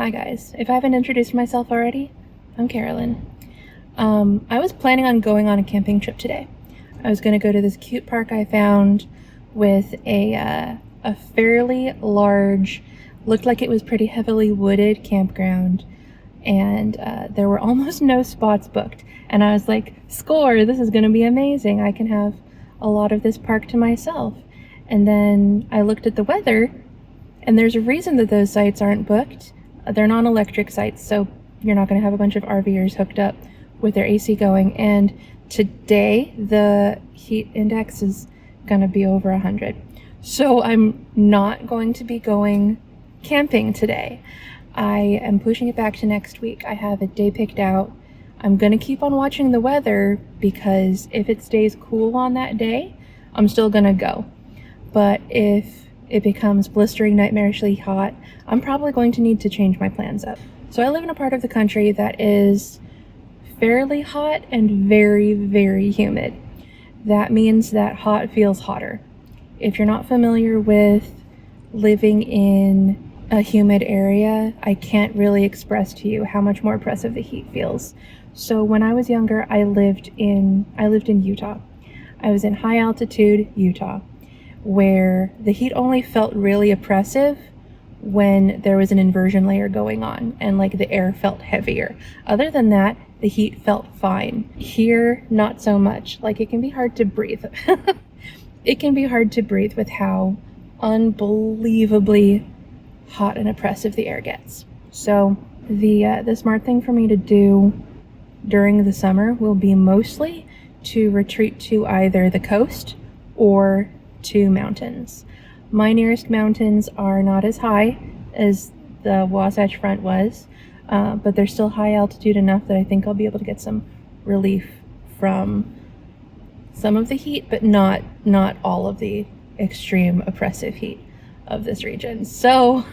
Hi guys, if I haven't introduced myself already, I'm Carolyn. I was planning on going on a camping trip today. I was going to go to this cute park I found with a fairly large, looked like it was pretty heavily wooded campground, and there were almost no spots booked. And I was like, score, this is going to be amazing. I can have a lot of this park to myself. And then I looked at the weather, and there's a reason that those sites aren't booked. They're non-electric sites, so you're not going to have a bunch of RVers hooked up with their AC going. And today, the heat index is going to be over 100. So I'm not going to be going camping today. I am pushing it back to next week. I have a day picked out. I'm going to keep on watching the weather because if it stays cool on that day, I'm still going to go. But if it becomes blistering, nightmarishly hot, I'm probably going to need to change my plans up. So I live in a part of the country that is fairly hot and very, very humid. That means that hot feels hotter. If you're not familiar with living in a humid area, I can't really express to you how much more oppressive the heat feels. So when I was younger, I lived in Utah. I was in high altitude Utah, where the heat only felt really oppressive when there was an inversion layer going on and like the air felt heavier. Other than that, the heat felt fine. Here, not so much. Like, it can be hard to breathe. It can be hard to breathe with how unbelievably hot and oppressive the air gets. So the smart thing for me to do during the summer will be mostly to retreat to either the coast or to mountains. My nearest mountains are not as high as the Wasatch Front was, but they're still high altitude enough that I think I'll be able to get some relief from some of the heat, but not all of the extreme oppressive heat of this region. So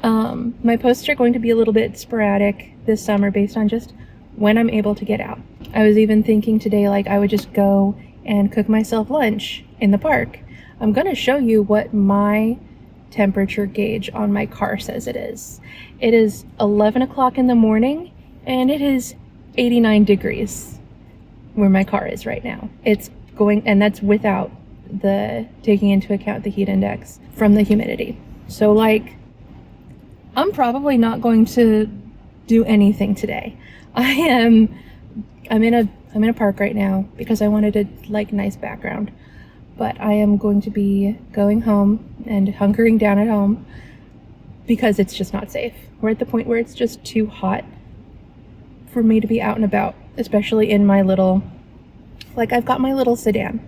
my posts are going to be a little bit sporadic this summer based on just when I'm able to get out. I was even thinking today, like, I would just go and cook myself lunch in the park. I'm going to show you what my temperature gauge on my car says it is. It is 11 o'clock in the morning and it is 89 degrees where my car is right now. It's going, and that's without the taking into account the heat index from the humidity. So like, I'm probably not going to do anything today. I'm in a park right now because I wanted a like nice background. But I am going to be going home and hunkering down at home because it's just not safe. We're at the point where it's just too hot for me to be out and about, especially in my little, like, I've got my little sedan.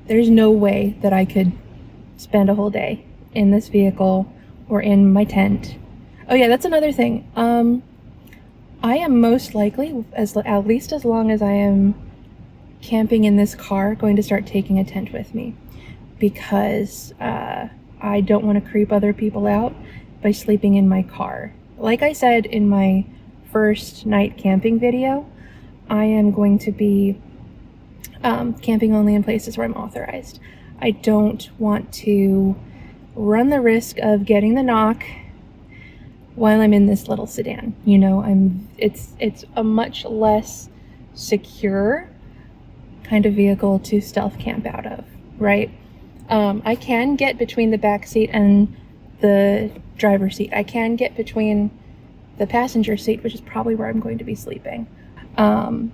There's no way that I could spend a whole day in this vehicle or in my tent. Oh yeah, that's another thing. I am most likely, at least as long as I am camping in this car, going to start taking a tent with me because I don't want to creep other people out by sleeping in my car. Like I said in my first night camping video, I am going to be camping only in places where I'm authorized. I don't want to run the risk of getting the knock while I'm in this little sedan. You know, it's a much less secure kind of vehicle to stealth camp out of, right? I can get between the back seat and the driver's seat. I can get between the passenger seat, which is probably where I'm going to be sleeping, and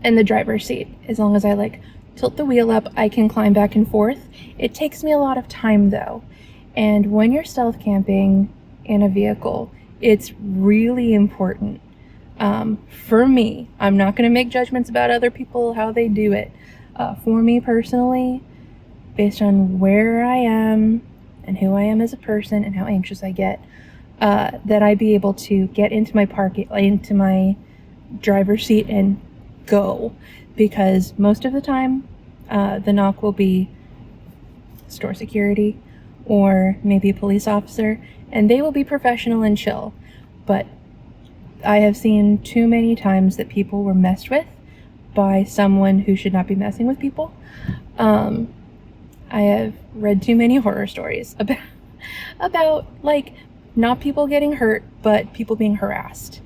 the driver's seat. As long as I like tilt the wheel up, I can climb back and forth. It takes me a lot of time though. And when you're stealth camping in a vehicle, it's really important. For me, I'm not going to make judgments about other people, how they do it. For me personally, based on where I am and who I am as a person and how anxious I get, that I be able to get into my driver's seat and go. Because most of the time, the knock will be store security or maybe a police officer, and they will be professional and chill. But I have seen too many times that people were messed with by someone who should not be messing with people. I have read too many horror stories about like not people getting hurt, but people being harassed.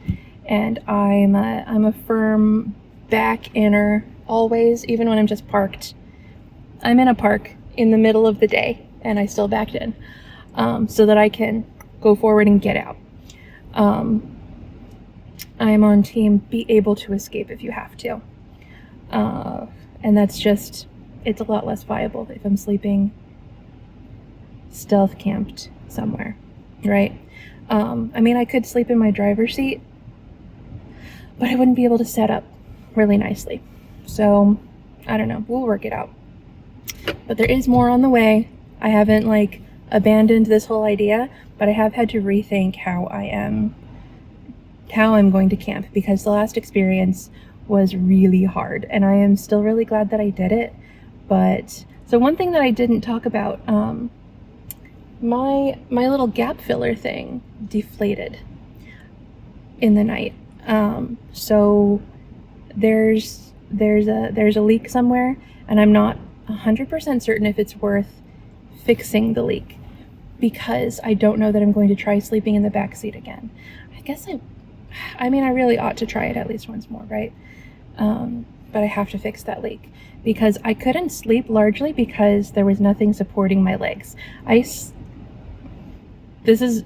And I'm a firm back inner always, even when I'm just parked. I'm in a park in the middle of the day, and I still backed in, so that I can go forward and get out. I'm on team be able to escape if you have to. And that's just, it's a lot less viable if I'm sleeping stealth camped somewhere, right? I mean, I could sleep in my driver's seat, but I wouldn't be able to set up really nicely. So, I don't know, we'll work it out. But there is more on the way. I haven't like abandoned this whole idea, but I have had to rethink how I'm going to camp, because the last experience was really hard, and I am still really glad that I did it. But so one thing that I didn't talk about, my little gap filler thing deflated in the night. So there's a leak somewhere, and I'm not 100% certain if it's worth fixing the leak, because I don't know that I'm going to try sleeping in the back seat again. I mean, I really ought to try it at least once more, right? But I have to fix that leak, because I couldn't sleep largely because there was nothing supporting my legs. This is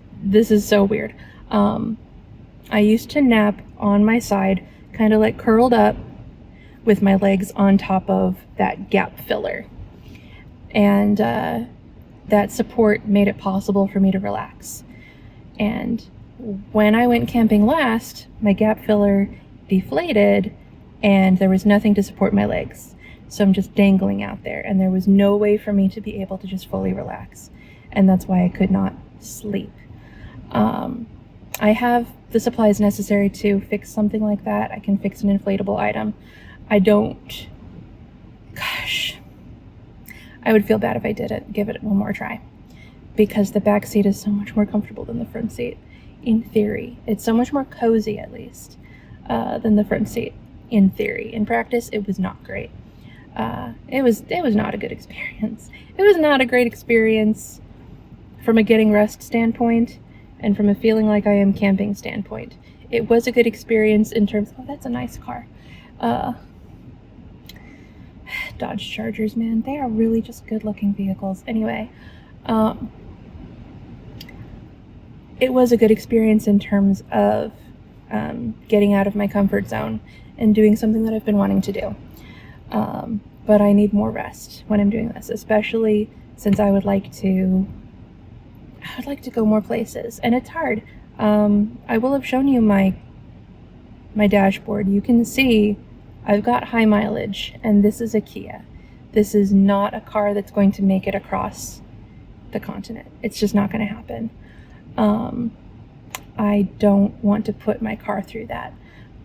so weird. I used to nap on my side, kind of like curled up with my legs on top of that gap filler. And that support made it possible for me to relax. And when I went camping last, my gap filler deflated and there was nothing to support my legs. So I'm just dangling out there, and there was no way for me to be able to just fully relax. And that's why I could not sleep. I have the supplies necessary to fix something like that. I can fix an inflatable item. I would feel bad if I didn't give it one more try, because the back seat is so much more comfortable than the front seat. In theory, it's so much more cozy, at least, than the front seat. In theory, in practice, it was not great. It was not a good experience. It was not a great experience from a getting rest standpoint, and from a feeling like I am camping standpoint. It was a good experience in terms of, oh, that's a nice car. Dodge Chargers, man, they are really just good looking vehicles. Anyway, it was a good experience in terms of getting out of my comfort zone and doing something that I've been wanting to do. But I need more rest when I'm doing this, especially since I would like to go more places, and it's hard. I will have shown you my dashboard. You can see I've got high mileage, and this is a Kia. This is not a car that's going to make it across the continent. It's just not going to happen. I don't want to put my car through that,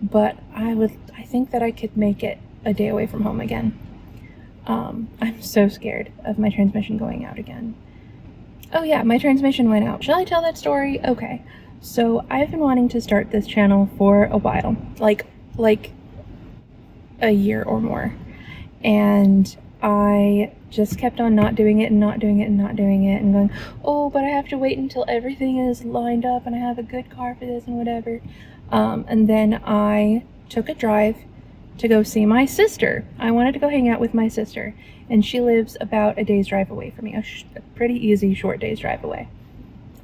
but I think that I could make it a day away from home again. I'm so scared of my transmission going out again. Oh yeah, my transmission went out. Shall I tell that story? Okay. So I've been wanting to start this channel for a while, like a year or more. And I just kept on not doing it and going, oh, but I have to wait until everything is lined up and I have a good car for this and whatever. And then I took a drive to go see my sister. I wanted to go hang out with my sister, and she lives about a day's drive away from me, a pretty easy short day's drive away,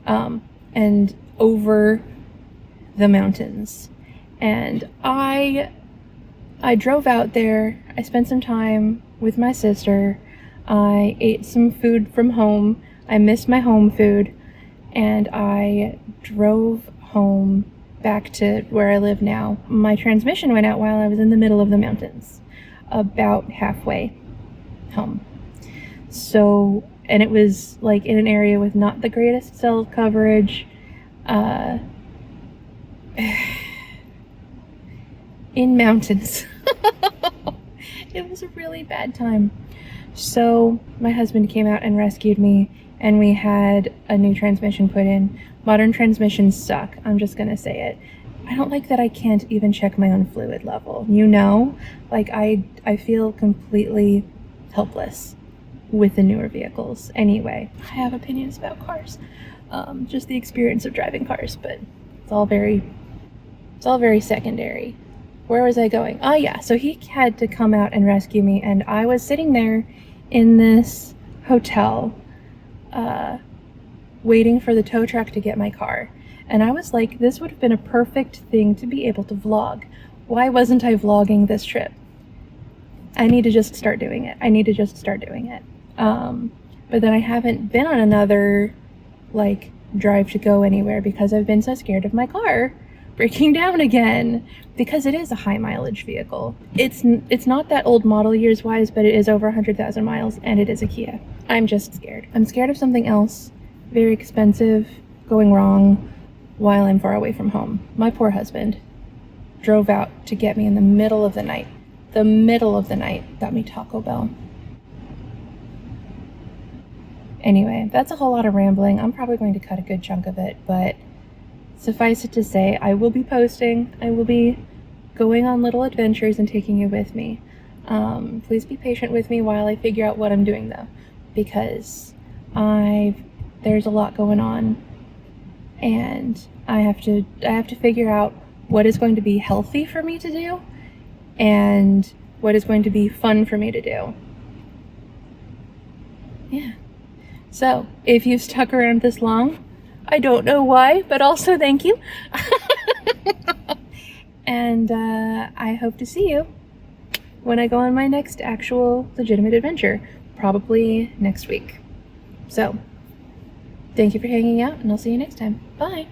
and over the mountains. And I drove out there. I spent some time with my sister. I ate some food from home. I missed my home food, and I drove home back to where I live now. My transmission went out while I was in the middle of the mountains, about halfway home. So, and it was like in an area with not the greatest cell coverage, in mountains. It was a really bad time. So my husband came out and rescued me, and we had a new transmission put in. Modern transmissions suck. I'm just gonna say it. I don't like that I can't even check my own fluid level. Like I feel completely helpless with the newer vehicles anyway. I have opinions about cars, just the experience of driving cars, but it's all very secondary. Where was I going? Oh yeah, so he had to come out and rescue me, and I was sitting there in this hotel waiting for the tow truck to get my car. And I was like, this would have been a perfect thing to be able to vlog. Why wasn't I vlogging this trip? I need to just start doing it. But then I haven't been on another like drive to go anywhere because I've been so scared of my car breaking down again, because it is a high mileage vehicle. It's not that old model years wise, but it is over 100,000 miles, and it is a Kia. I'm just scared. I'm scared of something else very expensive going wrong while I'm far away from home. My poor husband drove out to get me in the middle of the night. Got me Taco Bell. Anyway, that's a whole lot of rambling. I'm probably going to cut a good chunk of it, but suffice it to say, I will be posting. I will be going on little adventures and taking you with me. Please be patient with me while I figure out what I'm doing, though, because there's a lot going on, and I have to figure out what is going to be healthy for me to do and what is going to be fun for me to do. Yeah. So, if you've stuck around this long, I don't know why, but also thank you. And I hope to see you when I go on my next actual legitimate adventure, probably next week. So, thank you for hanging out, and I'll see you next time. Bye!